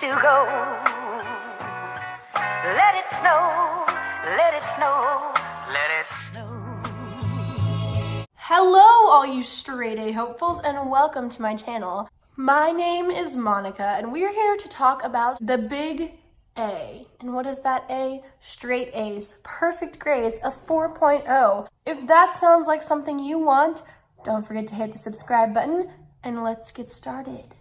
to go. Let it snow, let it snow, let it snow. Hello, all you straight A hopefuls, and welcome to my channel. My name is Monica, and we're here to talk about the big A. And what is that A? Straight A's, perfect grades, a 4.0. If that sounds like something you want, don't forget to hit the subscribe button, and let's get started.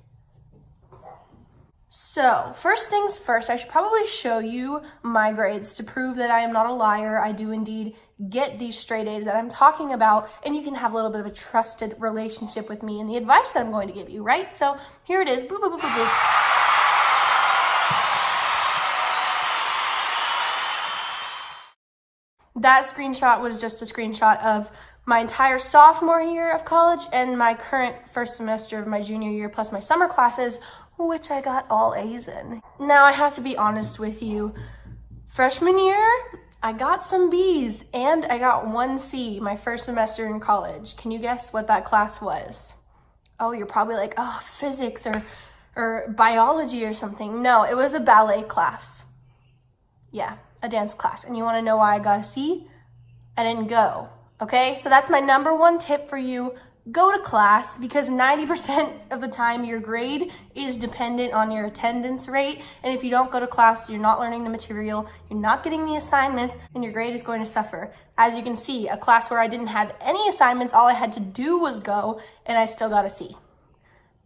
So, first things first, I should probably show you my grades to prove that I am not a liar. I do indeed get these straight A's that I'm talking about, and you can have a little bit of a trusted relationship with me and the advice that I'm going to give you, right? So, here it is. Boop, boop, boop, boop, boop. That screenshot was just a screenshot of my entire sophomore year of college and my current first semester of my junior year, plus my summer classes, which I got all A's in. Now, I have to be honest with you. Freshman year, I got some B's and I got 1 C my first semester in college. Can you guess what that class was? Oh, you're probably like, oh, physics or biology or something. No, it was a ballet class. Yeah, a dance class. And you want to know why I got a C? I didn't go. Okay, so that's my number one tip for you. Go to class, because 90% of the time your grade is dependent on your attendance rate. And if you don't go to class, you're not learning the material, you're not getting the assignments, and your grade is going to suffer. As you can see, a class where I didn't have any assignments, all I had to do was go, and I still got a C.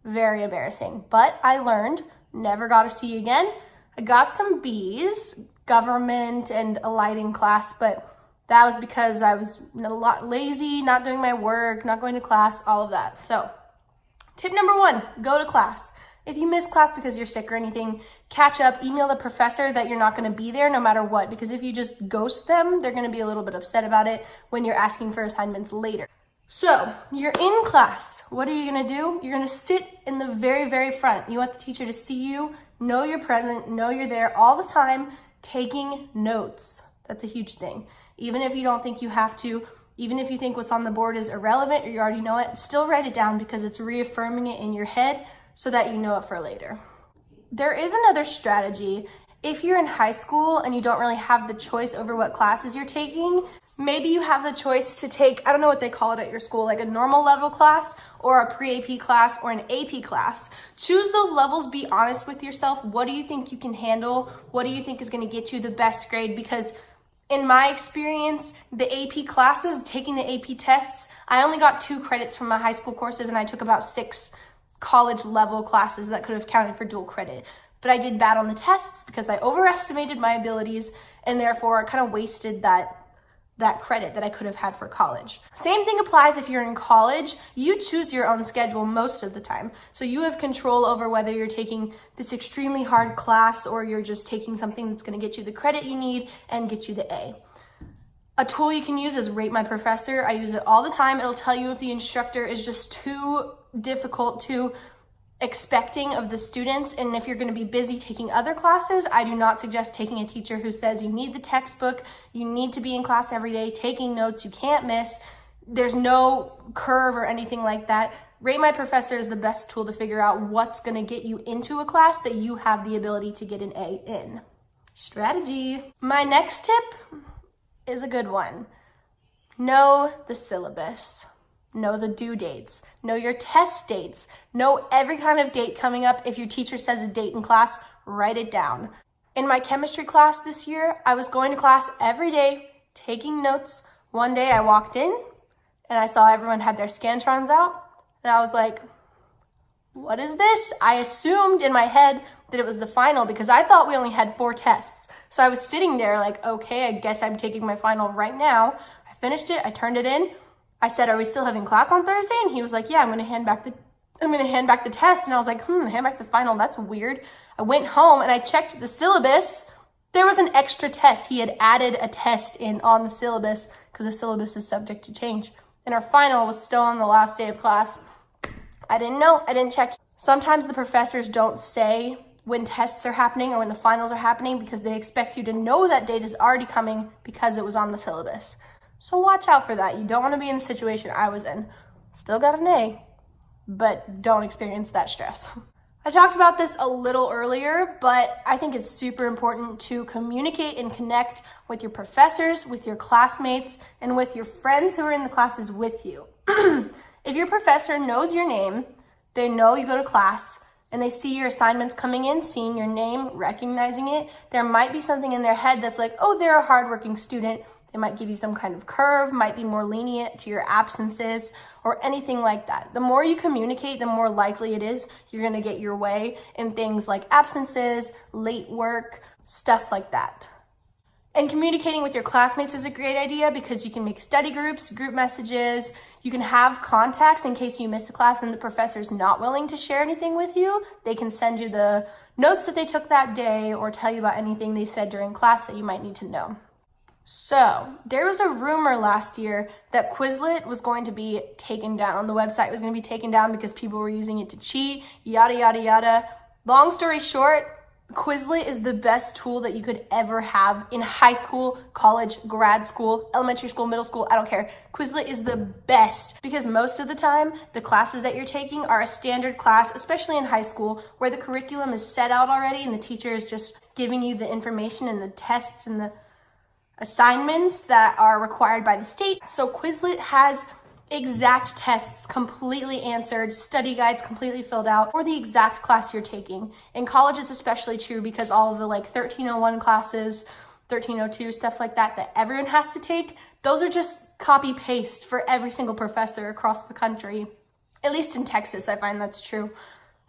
Very embarrassing. But I learned, never got a C again. I got some B's, government and a lighting class, but that was because I was a lot lazy, not doing my work, not going to class, all of that. So, tip number 1, go to class. If you miss class because you're sick or anything, catch up, email the professor that you're not going to be there no matter what, because if you just ghost them, they're going to be a little bit upset about it when you're asking for assignments later. So, you're in class. What are you going to do? You're going to sit in the very, very front. You want the teacher to see you, know you're present, know you're there all the time, taking notes. That's a huge thing. Even if you don't think you have to, even if you think what's on the board is irrelevant or you already know it, still write it down, because it's reaffirming it in your head so that you know it for later. There is another strategy. If you're in high school and you don't really have the choice over what classes you're taking, maybe you have the choice to take, I don't know what they call it at your school, like a normal level class or a pre-AP class or an AP class. Choose those levels, be honest with yourself. What do you think you can handle? What do you think is going to get you the best grade? Because in my experience, the AP classes, taking the AP tests, I only got 2 credits from my high school courses, and I took about 6 college level classes that could have counted for dual credit. But I did bad on the tests because I overestimated my abilities, and therefore I kind of wasted that credit that I could have had for college. Same thing applies if you're in college. You choose your own schedule most of the time. So you have control over whether you're taking this extremely hard class or you're just taking something that's going to get you the credit you need and get you the A. A tool you can use is Rate My Professor. I use it all the time. It'll tell you if the instructor is just too difficult, too expecting of the students, and if you're going to be busy taking other classes. I do not suggest taking a teacher who says you need the textbook, you need to be in class every day, taking notes, you can't miss. There's no curve or anything like that. Rate My Professor is the best tool to figure out what's going to get you into a class that you have the ability to get an A in. Strategy. My next tip is a good one. Know the syllabus. Know the due dates, know your test dates, know every kind of date coming up. If your teacher says a date in class, write it down. In my chemistry class this year, I was going to class every day, taking notes. One day I walked in and I saw everyone had their Scantrons out, and I was like, what is this? I assumed in my head that it was the final because I thought we only had 4 tests. So I was sitting there like, okay, I guess I'm taking my final right now. I finished it, I turned it in. I said, are we still having class on Thursday? And he was like, yeah, I'm going to hand back the test. And I was like, hand back the final. That's weird. I went home and I checked the syllabus. There was an extra test. He had added a test in on the syllabus because the syllabus is subject to change. And our final was still on the last day of class. I didn't know. I didn't check. Sometimes the professors don't say when tests are happening or when the finals are happening because they expect you to know that date is already coming because it was on the syllabus. So watch out for that. You don't want to be in the situation I was in. Still got an A, but don't experience that stress. I talked about this a little earlier, but I think it's super important to communicate and connect with your professors, with your classmates, and with your friends who are in the classes with you. If your professor knows your name, they know you go to class, and they see your assignments coming in, seeing your name, recognizing it, there might be something in their head that's like, oh, they're a hardworking student. They might give you some kind of curve, might be more lenient to your absences or anything like that. The more you communicate, the more likely it is you're gonna get your way in things like absences, late work, stuff like that. And communicating with your classmates is a great idea because you can make study groups, group messages, you can have contacts in case you miss a class and the professor's not willing to share anything with you. They can send you the notes that they took that day or tell you about anything they said during class that you might need to know. So there was a rumor last year that Quizlet was going to be taken down. The website was going to be taken down because people were using it to cheat, yada, yada, yada. Long story short, Quizlet is the best tool that you could ever have in high school, college, grad school, elementary school, middle school, I don't care. Quizlet is the best because most of the time, the classes that you're taking are a standard class, especially in high school, where the curriculum is set out already and the teacher is just giving you the information and the tests and the assignments that are required by the state. So Quizlet has exact tests completely answered, study guides completely filled out for the exact class you're taking. In college, it's especially true because all of the 1301 classes, 1302, stuff like that everyone has to take, those are just copy paste for every single professor across the country. At least in Texas, I find that's true.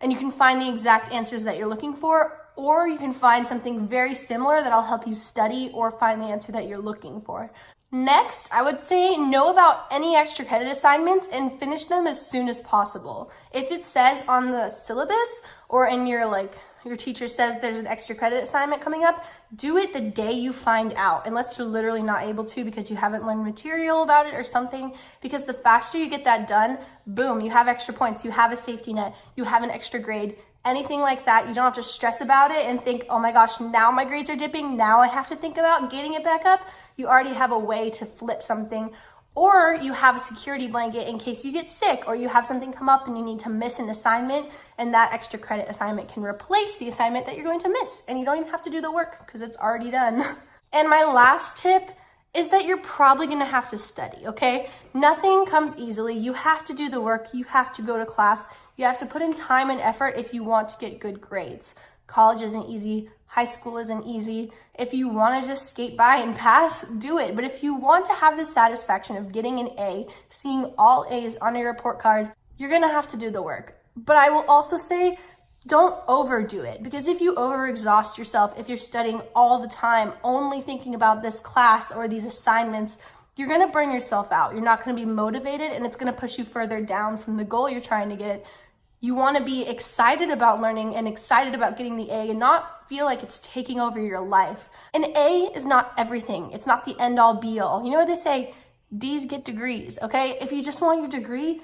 And you can find the exact answers that you're looking for, or you can find something very similar that'll help you study or find the answer that you're looking for. Next, I would say know about any extra credit assignments and finish them as soon as possible. If it says on the syllabus or in your teacher says there's an extra credit assignment coming up, do it the day you find out, unless you're literally not able to because you haven't learned material about it or something, because the faster you get that done, boom, you have extra points, you have a safety net, you have an extra grade, anything like that. You don't have to stress about it and think, oh my gosh, now my grades are dipping, now I have to think about getting it back up. You already have a way to flip something, or you have a security blanket in case you get sick or you have something come up and you need to miss an assignment, and that extra credit assignment can replace the assignment that you're going to miss, and you don't even have to do the work because it's already done. And my last tip is that you're probably gonna have to study, okay? Nothing comes easily. You have to do the work, you have to go to class, you have to put in time and effort if you want to get good grades. College isn't easy, high school isn't easy. If you wanna just skate by and pass, do it. But if you want to have the satisfaction of getting an A, seeing all A's on your report card, you're gonna have to do the work. But I will also say, don't overdo it, because if you overexhaust yourself, if you're studying all the time, only thinking about this class or these assignments, you're gonna burn yourself out. You're not gonna be motivated, and it's gonna push you further down from the goal you're trying to get. You wanna be excited about learning and excited about getting the A and not feel like it's taking over your life. An A is not everything. It's not the end all be all. You know what they say? D's get degrees, okay? If you just want your degree,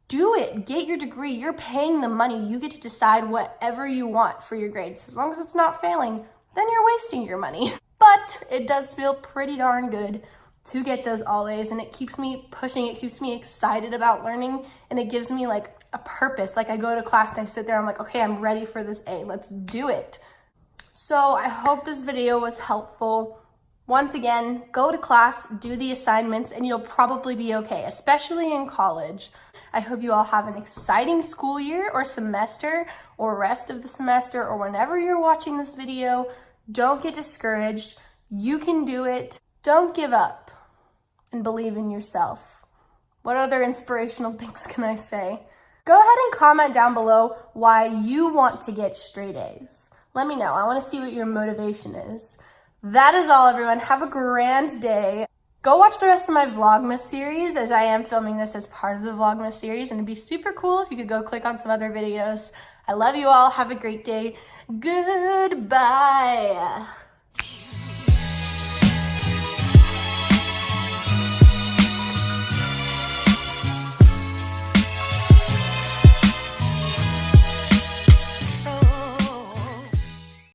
do it. Get your degree. You're paying the money. You get to decide whatever you want for your grades. As long as it's not failing, then you're wasting your money. But it does feel pretty darn good to get those all A's, and it keeps me pushing. It keeps me excited about learning, and it gives me like a purpose. Like I go to class and I sit there, I'm like, okay, I'm ready for this A. Let's do it. So I hope this video was helpful. Once again, go to class, do the assignments, and you'll probably be okay, especially in college. I hope you all have an exciting school year or semester or rest of the semester, or whenever you're watching this video. Don't get discouraged. You can do it. Don't give up, and believe in yourself. What other inspirational things can I say? Go ahead and comment down below why you want to get straight A's. Let me know. I want to see what your motivation is. That is all, everyone. Have a grand day. Go watch the rest of my Vlogmas series, as I am filming this as part of the Vlogmas series, and it'd be super cool if you could go click on some other videos. I love you all. Have a great day. Goodbye.